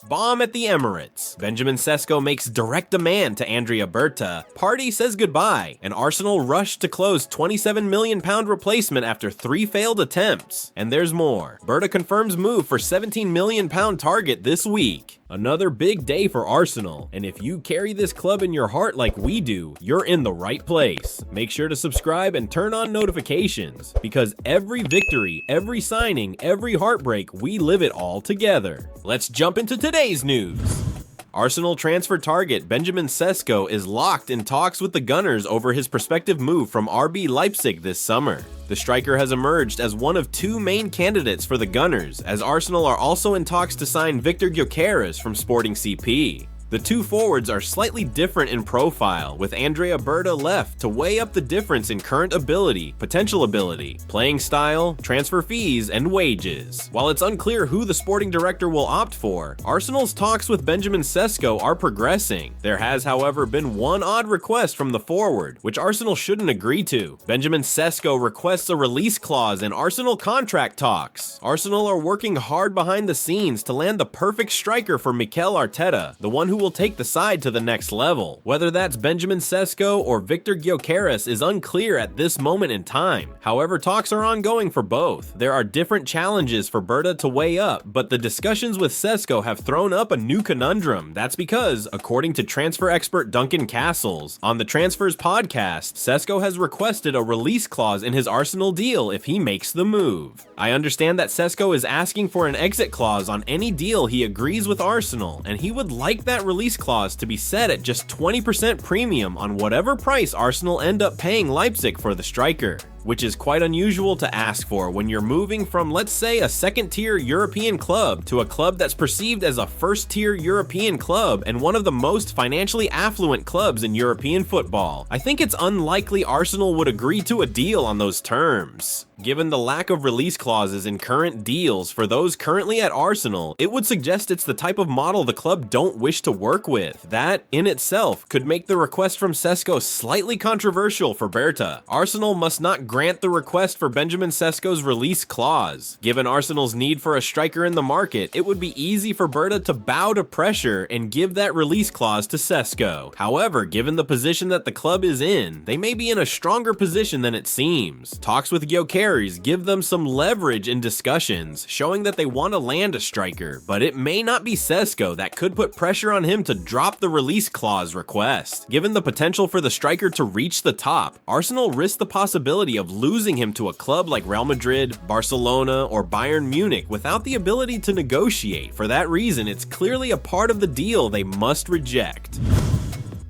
Bomb at the Emirates. Benjamin Sesko makes direct demand to Andrea Berta. Party says goodbye, and Arsenal rushed to close £27 million replacement after 3 failed attempts. And there's more. Berta confirms move for £17 million target this week. Another big day for Arsenal, and if you carry this club in your heart like we do, you're in the right place. Make sure to subscribe and turn on notifications, because every victory, every signing, every heartbreak, we live it all together. Let's jump into today's news. Arsenal transfer target Benjamin Sesko is locked in talks with the Gunners over his prospective move from RB Leipzig this summer. The striker has emerged as one of 2 main candidates for the Gunners, as Arsenal are also in talks to sign Victor Gyökeres from Sporting CP. The 2 forwards are slightly different in profile, with Andrea Berta left to weigh up the difference in current ability, potential ability, playing style, transfer fees, and wages. While it's unclear who the sporting director will opt for, Arsenal's talks with Benjamin Sesko are progressing. There has, however, been one odd request from the forward, which Arsenal shouldn't agree to. Benjamin Sesko requests a release clause in Arsenal contract talks. Arsenal are working hard behind the scenes to land the perfect striker for Mikel Arteta, the one who will take the side to the next level. Whether that's Benjamin Sesko or Victor Gyökeres is unclear at this moment in time. However, talks are ongoing for both. There are different challenges for Berta to weigh up, but the discussions with Sesko have thrown up a new conundrum. That's because, according to transfer expert Duncan Castles, on the Transfers podcast, Sesko has requested a release clause in his Arsenal deal if he makes the move. I understand that Sesko is asking for an exit clause on any deal he agrees with Arsenal, and he would like that release clause to be set at just 20% premium on whatever price Arsenal end up paying Leipzig for the striker, which is quite unusual to ask for when you're moving from, let's say, a second-tier European club to a club that's perceived as a first-tier European club and one of the most financially affluent clubs in European football. I think it's unlikely Arsenal would agree to a deal on those terms. Given the lack of release clauses in current deals for those currently at Arsenal, it would suggest it's the type of model the club don't wish to work with. That, in itself, could make the request from Sesko slightly controversial for Berta. Arsenal must not grant the request for Benjamin Sesko's release clause. Given Arsenal's need for a striker in the market, it would be easy for Berta to bow to pressure and give that release clause to Sesko. However, given the position that the club is in, they may be in a stronger position than it seems. Talks with Gyökeres give them some leverage in discussions, showing that they want to land a striker, but it may not be Sesko that could put pressure on him to drop the release clause request. Given the potential for the striker to reach the top, Arsenal risk the possibility of losing him to a club like Real Madrid, Barcelona, or Bayern Munich without the ability to negotiate. For that reason, it's clearly a part of the deal they must reject.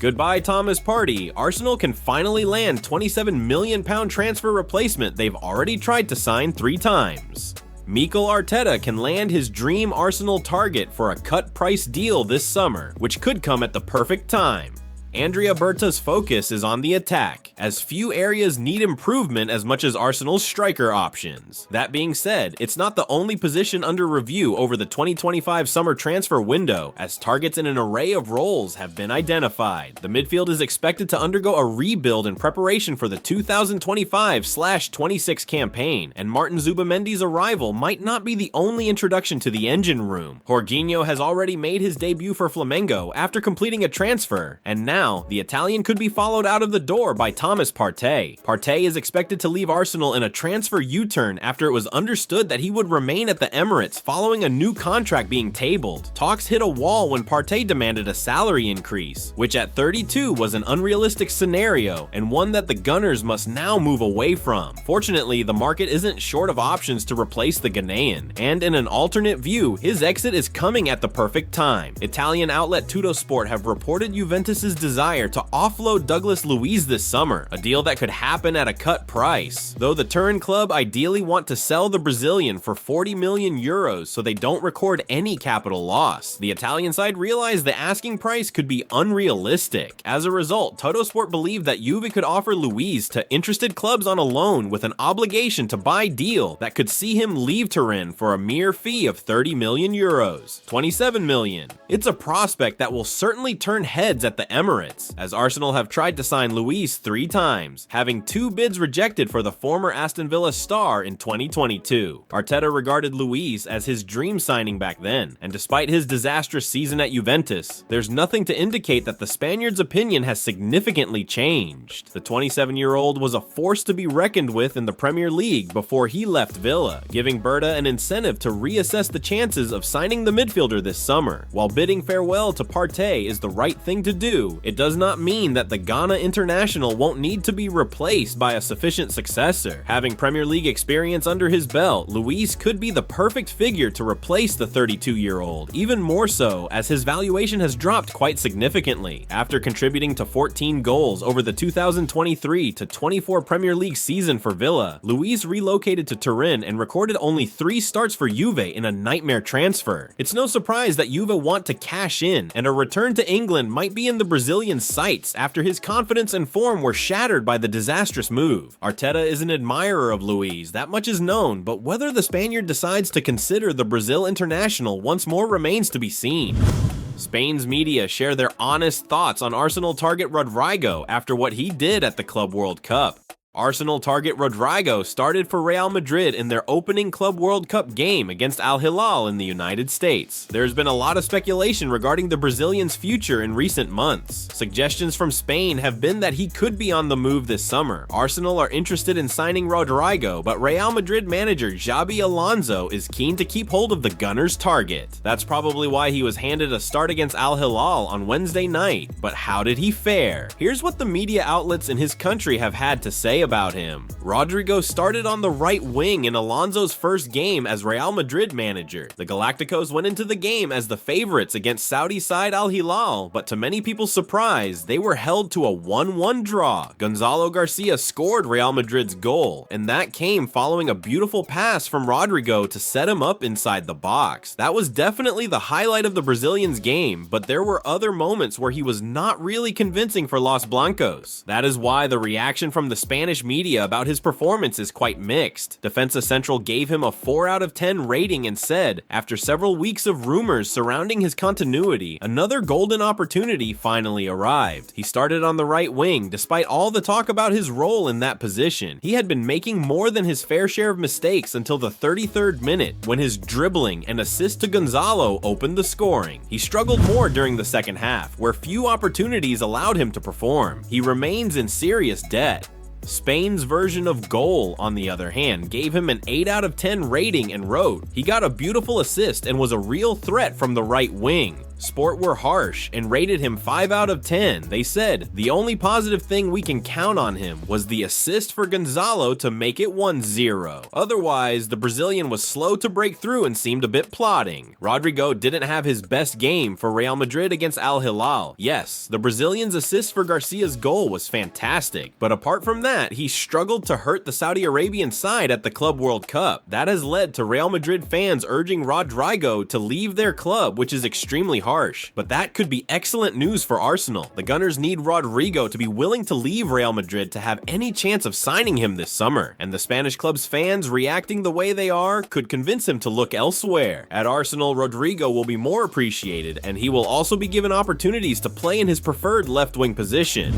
Goodbye Thomas Partey. Arsenal can finally land £27 million transfer replacement they've already tried to sign 3 times. Mikel Arteta can land his dream Arsenal target for a cut price deal this summer, which could come at the perfect time. Andrea Berta's focus is on the attack, as few areas need improvement as much as Arsenal's striker options. That being said, it's not the only position under review over the 2025 summer transfer window, as targets in an array of roles have been identified. The midfield is expected to undergo a rebuild in preparation for the 2025/26 campaign, and Martin Zubamendi's arrival might not be the only introduction to the engine room. Jorginho has already made his debut for Flamengo after completing a transfer, and now the Italian could be followed out of the door by Thomas Partey. Partey is expected to leave Arsenal in a transfer U-turn after it was understood that he would remain at the Emirates following a new contract being tabled. Talks hit a wall when Partey demanded a salary increase, which at 32 was an unrealistic scenario and one that the Gunners must now move away from. Fortunately, the market isn't short of options to replace the Ghanaian, and in an alternate view, his exit is coming at the perfect time. Italian outlet Tuttosport have reported Juventus's desire to offload Douglas Luiz this summer, a deal that could happen at a cut price. Though the Turin club ideally want to sell the Brazilian for €40 million so they don't record any capital loss, the Italian side realized the asking price could be unrealistic. As a result, Tuttosport believed that Juve could offer Luiz to interested clubs on a loan with an obligation to buy deal that could see him leave Turin for a mere fee of €30 million, €27 million. It's a prospect that will certainly turn heads at the Emirates, Emirates, as Arsenal have tried to sign Luis 3 times, having 2 bids rejected for the former Aston Villa star in 2022. Arteta regarded Luis as his dream signing back then, and despite his disastrous season at Juventus, there's nothing to indicate that the Spaniard's opinion has significantly changed. The 27-year-old was a force to be reckoned with in the Premier League before he left Villa, giving Berta an incentive to reassess the chances of signing the midfielder this summer. While bidding farewell to Partey is the right thing to do, it does not mean that the Ghana international won't need to be replaced by a sufficient successor. Having Premier League experience under his belt, Luis could be the perfect figure to replace the 32-year-old, even more so as his valuation has dropped quite significantly. After contributing to 14 goals over the 2023-24 Premier League season for Villa, Luis relocated to Turin and recorded only 3 starts for Juve in a nightmare transfer. It's no surprise that Juve want to cash in, and a return to England might be in the Brazilian's sights after his confidence and form were shattered by the disastrous move. Arteta is an admirer of Luis, that much is known, but whether the Spaniard decides to consider the Brazil international once more remains to be seen. Spain's media share their honest thoughts on Arsenal target Rodrigo after what he did at the Club World Cup. Arsenal target Rodrigo started for Real Madrid in their opening Club World Cup game against Al Hilal in the United States. There's been a lot of speculation regarding the Brazilian's future in recent months. Suggestions from Spain have been that he could be on the move this summer. Arsenal are interested in signing Rodrigo, but Real Madrid manager Xabi Alonso is keen to keep hold of the Gunners' target. That's probably why he was handed a start against Al Hilal on Wednesday night. But how did he fare? Here's what the media outlets in his country have had to say about him. Rodrigo started on the right wing in Alonso's first game as Real Madrid manager. The Galacticos went into the game as the favorites against Saudi side Al Hilal, but to many people's surprise, they were held to a 1-1 draw. Gonzalo Garcia scored Real Madrid's goal, and that came following a beautiful pass from Rodrigo to set him up inside the box. That was definitely the highlight of the Brazilian's game, but there were other moments where he was not really convincing for Los Blancos. That is why the reaction from the Spanish media about his performance is quite mixed. Defensa Central gave him a 4 out of 10 rating and said, after several weeks of rumors surrounding his continuity, another golden opportunity finally arrived. He started on the right wing despite all the talk about his role in that position. He had been making more than his fair share of mistakes until the 33rd minute when his dribbling and assist to Gonzalo opened the scoring. He struggled more during the second half, where few opportunities allowed him to perform. He remains in serious debt. Spain's version of Goal, on the other hand, gave him an 8 out of 10 rating and wrote, "He got a beautiful assist and was a real threat from the right wing." Sport were harsh and rated him 5 out of 10. They said, "The only positive thing we can count on him was the assist for Gonzalo to make it 1-0. Otherwise, the Brazilian was slow to break through and seemed a bit plodding." Rodrigo didn't have his best game for Real Madrid against Al Hilal. Yes, the Brazilian's assist for Garcia's goal was fantastic, but apart from that, he struggled to hurt the Saudi Arabian side at the Club World Cup. That has led to Real Madrid fans urging Rodrigo to leave their club, which is extremely harsh. But that could be excellent news for Arsenal. The Gunners need Rodrigo to be willing to leave Real Madrid to have any chance of signing him this summer, and the Spanish club's fans reacting the way they are could convince him to look elsewhere. At Arsenal, Rodrigo will be more appreciated, and he will also be given opportunities to play in his preferred left-wing position.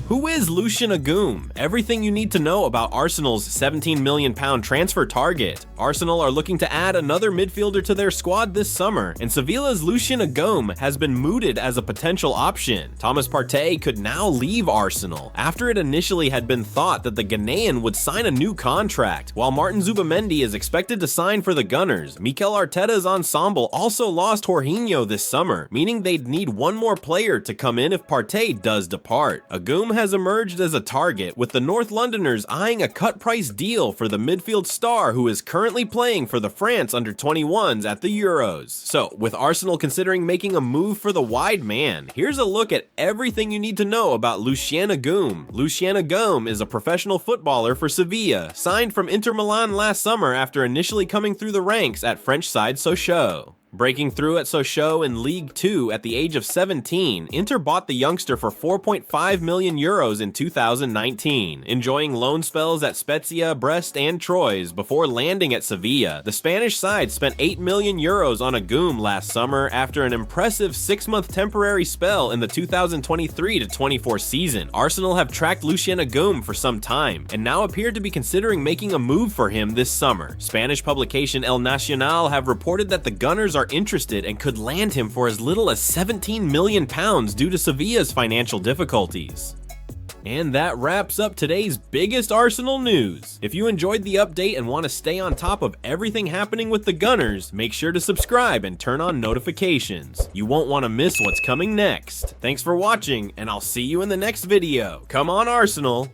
Who is Lucien Agum? Everything you need to know about Arsenal's £17 million transfer target. Arsenal are looking to add another midfielder to their squad this summer, and Sevilla's Lucien Agum has been mooted as a potential option. Thomas Partey could now leave Arsenal, after it initially had been thought that the Ghanaian would sign a new contract. While Martin Zubimendi is expected to sign for the Gunners, Mikel Arteta's ensemble also lost Jorginho this summer, meaning they'd need one more player to come in if Partey does depart. Agum has emerged as a target, with the North Londoners eyeing a cut-price deal for the midfield star who is currently playing for the France under-21s at the Euros. So, with Arsenal considering making a move for the wide man, here's a look at everything you need to know about Lucien Agum. Lucien Agum is a professional footballer for Sevilla, signed from Inter Milan last summer after initially coming through the ranks at French side Sochaux. Breaking through at Sochaux in League 2 at the age of 17, Inter bought the youngster for 4.5 million euros in 2019, enjoying loan spells at Spezia, Brest, and Troyes before landing at Sevilla. The Spanish side spent 8 million euros on Agum last summer after an impressive 6-month temporary spell in the 2023-24 season. Arsenal have tracked Lucien Agum for some time, and now appear to be considering making a move for him this summer. Spanish publication El Nacional have reported that the Gunners are interested and could land him for as little as £17 million due to Sevilla's financial difficulties. And that wraps up today's biggest Arsenal news. If you enjoyed the update and want to stay on top of everything happening with the Gunners, make sure to subscribe and turn on notifications. You won't want to miss what's coming next. Thanks for watching, and I'll see you in the next video. Come on, Arsenal!